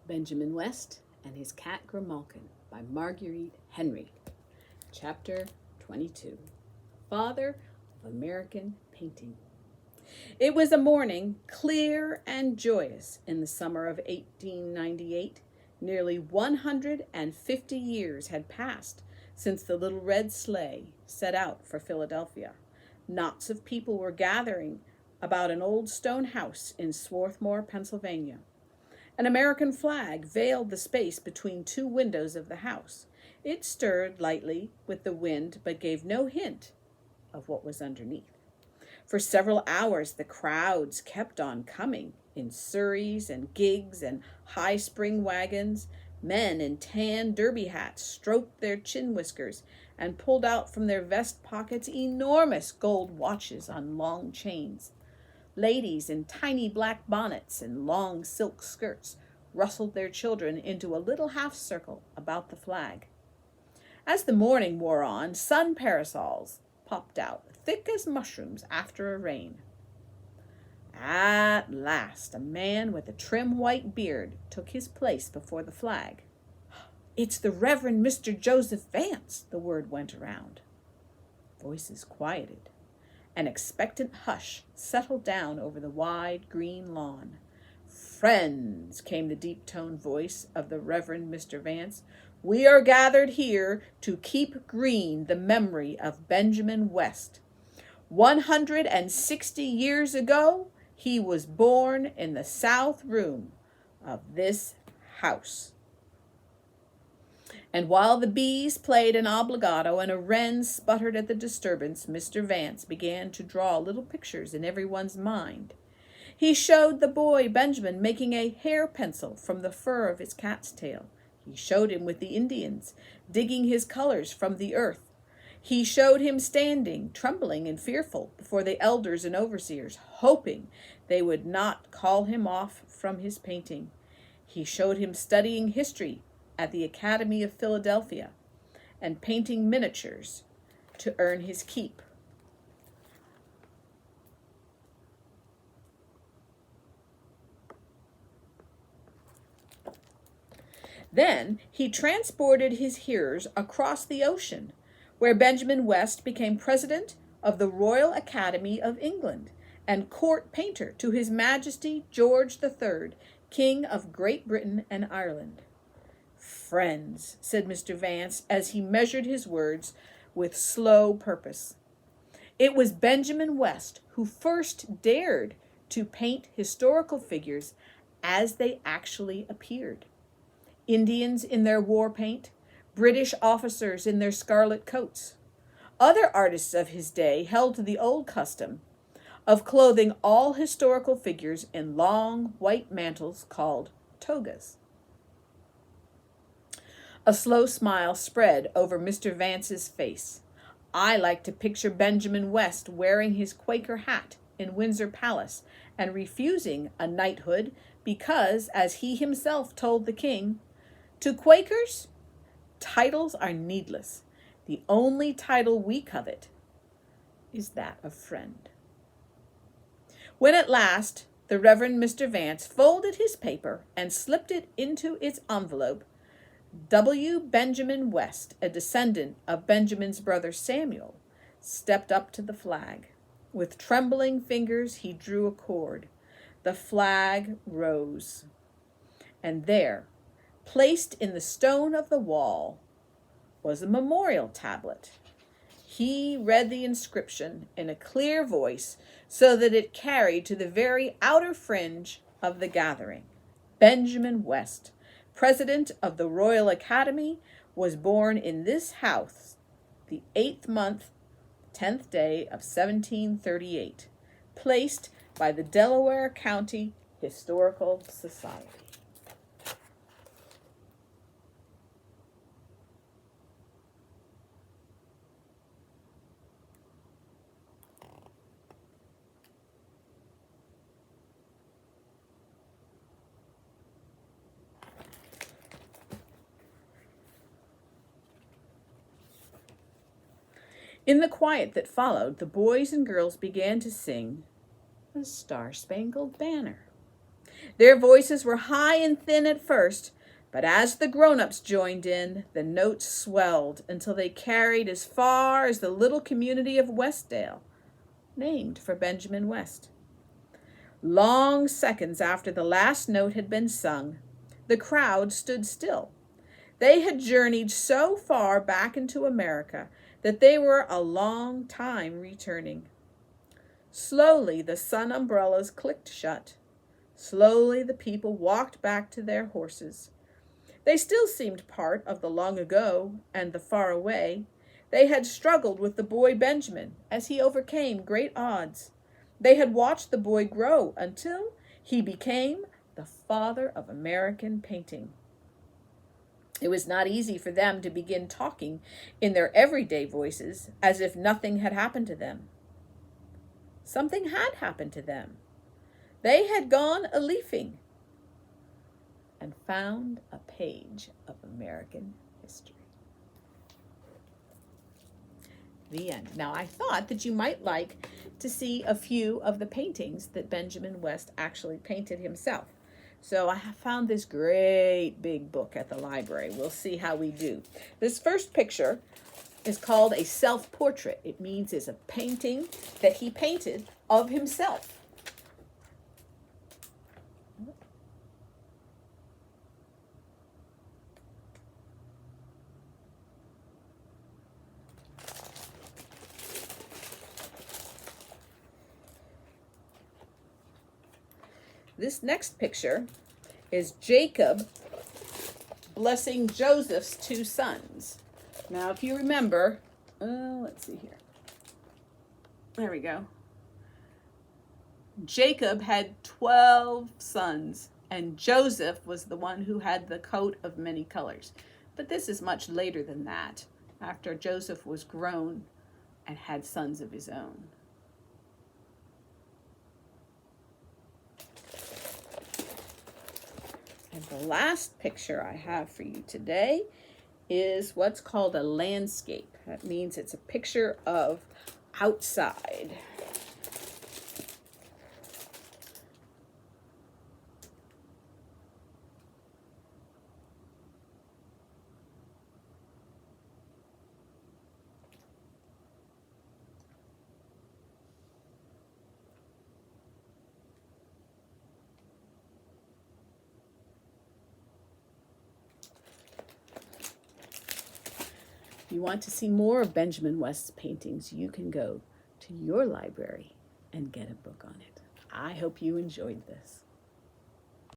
Benjamin West and His Cat Grimalkin by Marguerite Henry. Chapter 22. Father of American Painting. It was a morning clear and joyous in the summer of 1898. Nearly 150 years had passed since the little red sleigh set out for Philadelphia. Knots of people were gathering about an old stone house in Swarthmore, Pennsylvania. An American flag veiled the space between two windows of the house. It stirred lightly with the wind, but gave no hint of what was underneath. For several hours the crowds kept on coming, in surreys and gigs and high spring wagons. Men in tan derby hats stroked their chin whiskers and pulled out from their vest pockets enormous gold watches on long chains. Ladies in tiny black bonnets and long silk skirts rustled their children into a little half circle about the flag. As the morning wore on, sun parasols popped out, thick as mushrooms after a rain. At last, a man with a trim white beard took his place before the flag. "It's the Reverend Mr. Joseph Vance," the word went around. Voices quieted. An expectant hush settled down over the wide green lawn. "Friends," came the deep-toned voice of the Reverend Mr. Vance, "we are gathered here to keep green the memory of Benjamin West. 160 years ago, he was born in the south room of this house." And while the bees played an obligato and a wren sputtered at the disturbance, Mr. Vance began to draw little pictures in everyone's mind. He showed the boy Benjamin making a hair pencil from the fur of his cat's tail. He showed him with the Indians, digging his colors from the earth. He showed him standing, trembling and fearful, before the elders and overseers, hoping they would not call him off from his painting. He showed him studying history at the Academy of Philadelphia and painting miniatures to earn his keep. Then he transported his hearers across the ocean, where Benjamin West became president of the Royal Academy of England and court painter to His Majesty George III, King of Great Britain and Ireland. "Friends," said Mr. Vance as he measured his words with slow purpose. "It was Benjamin West who first dared to paint historical figures as they actually appeared. Indians in their war paint, British officers in their scarlet coats. Other artists of his day held to the old custom of clothing all historical figures in long white mantles called togas." A slow smile spread over Mr. Vance's face. "I like to picture Benjamin West wearing his Quaker hat in Windsor Palace and refusing a knighthood because, as he himself told the king, 'To Quakers, titles are needless. The only title we covet is that of friend.'" When at last the Reverend Mr. Vance folded his paper and slipped it into its envelope, W. Benjamin West, a descendant of Benjamin's brother Samuel, stepped up to the flag. With trembling fingers he drew a cord. The flag rose. And there, placed in the stone of the wall, was a memorial tablet. He read the inscription in a clear voice so that it carried to the very outer fringe of the gathering. "Benjamin West, President of the Royal Academy, was born in this house the 8th month, 10th day of 1738, placed by the Delaware County Historical Society." In the quiet that followed, the boys and girls began to sing "The Star-Spangled Banner." Their voices were high and thin at first, but as the grown-ups joined in, the notes swelled until they carried as far as the little community of Westdale, named for Benjamin West. Long seconds after the last note had been sung, the crowd stood still. They had journeyed so far back into America that they were a long time returning. Slowly the sun umbrellas clicked shut. Slowly the people walked back to their horses. They still seemed part of the long ago and the far away. They had struggled with the boy Benjamin as he overcame great odds. They had watched the boy grow until he became the father of American painting. It was not easy for them to begin talking in their everyday voices as if nothing had happened to them. Something had happened to them. They had gone a-leafing and found a page of American history. The end. Now, I thought that you might like to see a few of the paintings that Benjamin West actually painted himself. So I have found this great big book at the library. We'll see how we do. This first picture is called a self-portrait. It means it's a painting that he painted of himself. This next picture is Jacob blessing Joseph's two sons. Now, if you remember, let's see here. There we go. Jacob had 12 sons, and Joseph was the one who had the coat of many colors. But this is much later than that, after Joseph was grown and had sons of his own. And the last picture I have for you today is what's called a landscape. That means it's a picture of outside. If you want to see more of Benjamin West's paintings, you can go to your library and get a book on it. I hope you enjoyed this.